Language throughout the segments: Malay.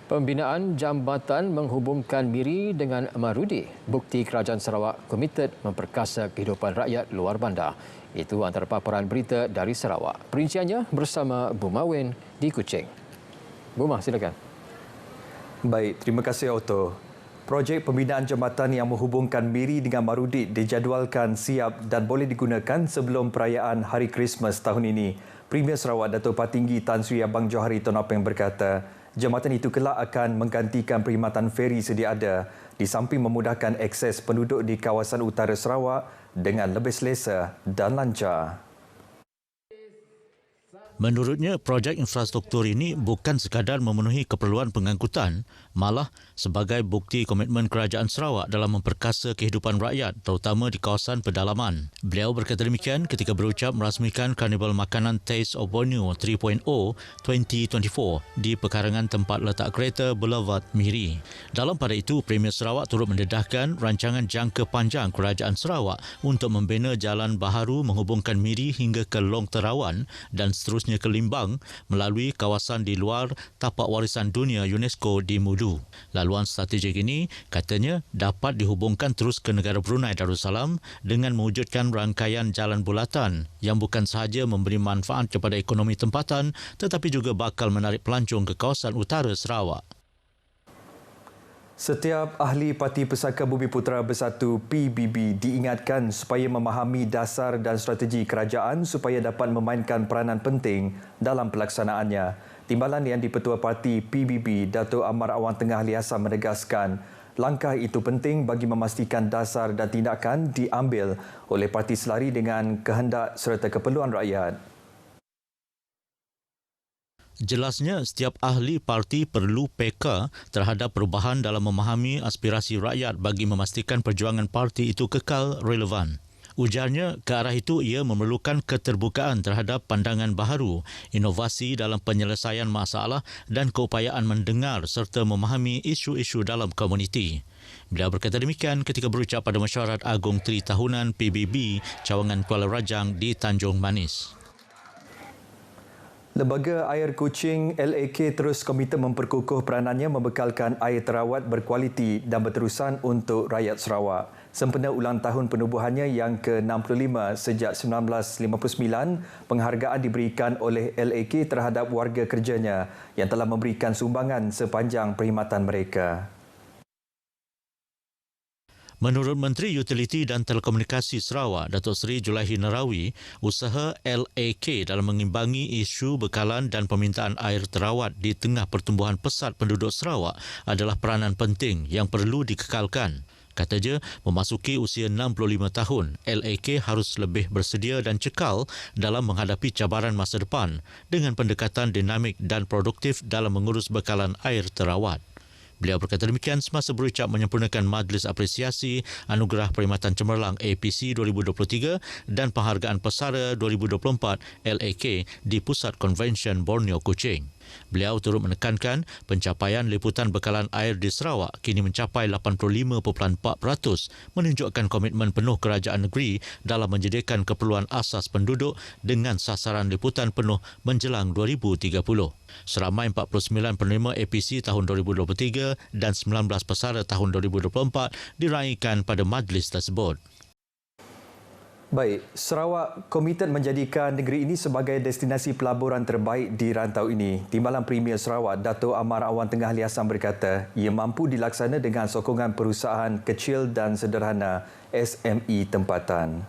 Pembinaan jambatan menghubungkan Miri dengan Marudi. Bukti Kerajaan Sarawak komited memperkasa kehidupan rakyat luar bandar. Itu antara paparan berita dari Sarawak. Perinciannya bersama Buma Wen di Kuching. Buma, silakan. Baik, terima kasih Otto. Projek pembinaan jambatan yang menghubungkan Miri dengan Marudi dijadualkan siap dan boleh digunakan sebelum perayaan Hari Krismas tahun ini. Premier Sarawak Dato' Patinggi Tan Sri Abang Johari Tun Apeng berkata, jambatan itu kelak akan menggantikan perkhidmatan feri sedia ada di samping memudahkan akses penduduk di kawasan utara Sarawak dengan lebih selesa dan lancar. Menurutnya, projek infrastruktur ini bukan sekadar memenuhi keperluan pengangkutan, malah sebagai bukti komitmen Kerajaan Sarawak dalam memperkasa kehidupan rakyat, terutama di kawasan pedalaman. Beliau berkata demikian ketika berucap merasmikan Karnival Makanan Taste of Borneo 3.0 2024 di pekarangan tempat letak kereta Boulevard Miri. Dalam pada itu, Premier Sarawak turut mendedahkan rancangan jangka panjang Kerajaan Sarawak untuk membina jalan baharu menghubungkan Miri hingga ke Long Terawan dan seterusnya ke Limbang melalui kawasan di luar Tapak Warisan Dunia UNESCO di Mudu. Laluan strategik ini katanya dapat dihubungkan terus ke negara Brunei Darussalam dengan mewujudkan rangkaian jalan bulatan yang bukan sahaja memberi manfaat kepada ekonomi tempatan tetapi juga bakal menarik pelancong ke kawasan utara Sarawak. Setiap ahli Parti Pesaka Bumiputera Bersatu PBB diingatkan supaya memahami dasar dan strategi kerajaan supaya dapat memainkan peranan penting dalam pelaksanaannya. Timbalan yang di-Petua Parti PBB Dato' Amar Awang Tengah Ali Hassan menegaskan langkah itu penting bagi memastikan dasar dan tindakan diambil oleh parti selari dengan kehendak serta keperluan rakyat. Jelasnya, setiap ahli parti perlu peka terhadap perubahan dalam memahami aspirasi rakyat bagi memastikan perjuangan parti itu kekal relevan. Ujarnya, ke arah itu ia memerlukan keterbukaan terhadap pandangan baharu, inovasi dalam penyelesaian masalah dan keupayaan mendengar serta memahami isu-isu dalam komuniti. Beliau berkata demikian ketika berucap pada Mesyuarat Agung Tri Tahunan PBB Cawangan Kuala Rajang di Tanjung Manis. Lembaga Air Kuching LAK terus komited memperkukuh peranannya membekalkan air terawat berkualiti dan berterusan untuk rakyat Sarawak. Sempena ulang tahun penubuhannya yang ke-65 sejak 1959, penghargaan diberikan oleh LAK terhadap warga kerjanya yang telah memberikan sumbangan sepanjang perkhidmatan mereka. Menurut Menteri Utiliti dan Telekomunikasi Sarawak, Datuk Seri Julaihi Narawi, usaha LAK dalam mengimbangi isu bekalan dan permintaan air terawat di tengah pertumbuhan pesat penduduk Sarawak adalah peranan penting yang perlu dikekalkan. Katanya, memasuki usia 65 tahun, LAK harus lebih bersedia dan cekal dalam menghadapi cabaran masa depan dengan pendekatan dinamik dan produktif dalam mengurus bekalan air terawat. Beliau berkata demikian semasa berucap menyempurnakan Majlis Apresiasi Anugerah Perkhidmatan Cemerlang APC 2023 dan Penghargaan Pesara 2024 LAK di Pusat Konvensyen Borneo Kuching. Beliau turut menekankan pencapaian liputan bekalan air di Sarawak kini mencapai 85.4%, menunjukkan komitmen penuh kerajaan negeri dalam menyediakan keperluan asas penduduk dengan sasaran liputan penuh menjelang 2030. Seramai 49 penerima APC tahun 2023 dan 19 pesara tahun 2024 diraikan pada majlis tersebut. Baik, Sarawak komited menjadikan negeri ini sebagai destinasi pelaburan terbaik di rantau ini. Timbalan Premier Sarawak, Dato' Amar Awang Tengah Ali Hassan berkata, ia mampu dilaksana dengan sokongan perusahaan kecil dan sederhana SME tempatan.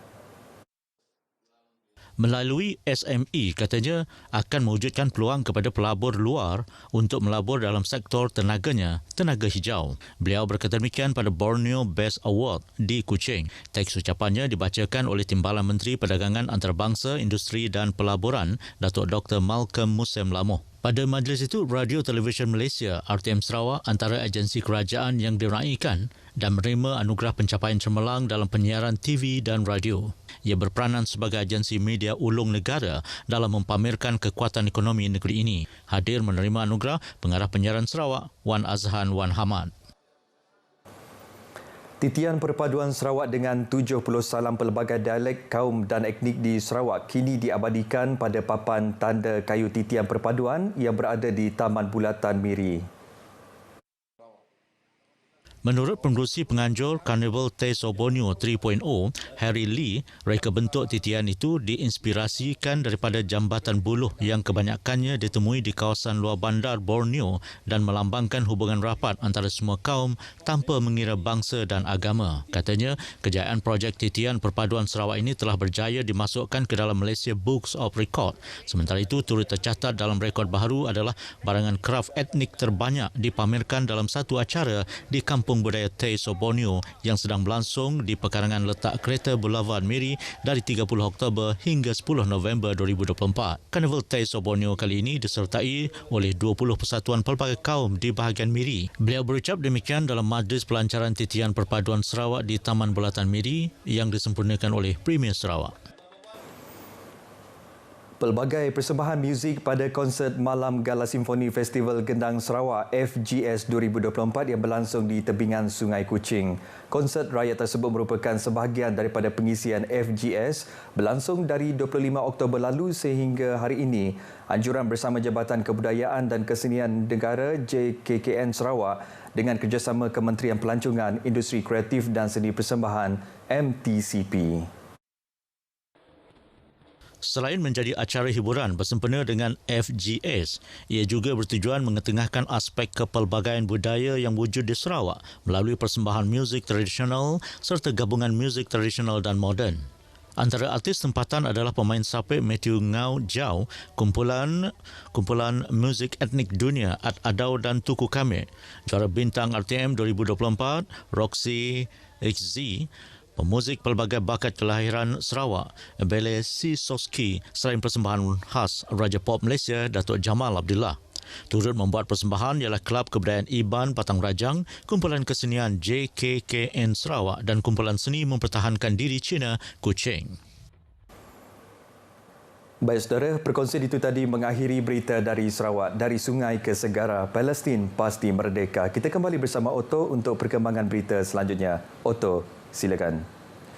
Melalui SME, katanya akan mewujudkan peluang kepada pelabur luar untuk melabur dalam sektor tenaganya, tenaga hijau. Beliau berkata demikian pada Borneo Best Award di Kuching. Teks ucapannya dibacakan oleh Timbalan Menteri Perdagangan Antarabangsa, Industri dan Pelaburan, Datuk Dr. Malcolm Musem Lamoh. Pada majlis itu, Radio Televisyen Malaysia RTM Sarawak antara agensi kerajaan yang diraikan dan menerima anugerah pencapaian cemerlang dalam penyiaran TV dan radio. Ia berperanan sebagai agensi media ulung negara dalam mempamerkan kekuatan ekonomi negeri ini. Hadir menerima anugerah Pengarah Penyiaran Sarawak, Wan Azhan Wan Hamad. Titian perpaduan Sarawak dengan 70 salam pelbagai dialek, kaum dan etnik di Sarawak kini diabadikan pada papan tanda kayu titian perpaduan yang berada di Taman Bulatan Miri. Menurut pengerusi penganjur Carnival Taste of Borneo 3.0, Harry Lee, reka bentuk titian itu diinspirasikan daripada jambatan buluh yang kebanyakannya ditemui di kawasan luar bandar Borneo dan melambangkan hubungan rapat antara semua kaum tanpa mengira bangsa dan agama. Katanya, kejayaan projek titian perpaduan Sarawak ini telah berjaya dimasukkan ke dalam Malaysia Books of Record. Sementara itu, turut tercatat dalam rekod baharu adalah barangan kraf etnik terbanyak dipamerkan dalam satu acara di Kampung Budaya Taste of Borneo yang sedang berlangsung di pekarangan letak kereta Boulevard Miri dari 30 Oktober hingga 10 November 2024. Carnival Taste of Borneo kali ini disertai oleh 20 persatuan pelbagai kaum di bahagian Miri. Beliau berucap demikian dalam majlis pelancaran titian perpaduan Sarawak di Taman Belatan Miri yang disempurnakan oleh Premier Sarawak. Pelbagai persembahan muzik pada konsert Malam Gala Simfoni Festival Gendang Sarawak FGS 2024 yang berlangsung di tebingan Sungai Kuching. Konsert raya tersebut merupakan sebahagian daripada pengisian FGS berlangsung dari 25 Oktober lalu sehingga hari ini. Anjuran bersama Jabatan Kebudayaan dan Kesenian Negara JKKN Sarawak dengan kerjasama Kementerian Pelancongan, Industri Kreatif dan Seni Persembahan MTCP. Selain menjadi acara hiburan bersempena dengan FGS, ia juga bertujuan mengetengahkan aspek kepelbagaian budaya yang wujud di Sarawak melalui persembahan muzik tradisional serta gabungan muzik tradisional dan moden. Antara artis tempatan adalah pemain sapek Matthew Ngau Jau, kumpulan muzik etnik dunia Ad Adau dan Tuku Kame, juara bintang RTM 2024 Roxy XZ, pemuzik pelbagai bakat kelahiran Sarawak, Bele Sisoski, selain persembahan khas Raja Pop Malaysia, Datuk Jamal Abdullah. Turut membuat persembahan ialah Kelab Kebudayaan Iban Patang Rajang, Kumpulan Kesenian JKKN Sarawak dan Kumpulan Seni Mempertahankan Diri Cina Kuching. Baik saudara, perkongsian itu tadi mengakhiri berita dari Sarawak. Dari sungai ke segara, Palestin pasti merdeka. Kita kembali bersama Otto untuk perkembangan berita selanjutnya. Otto, silakan.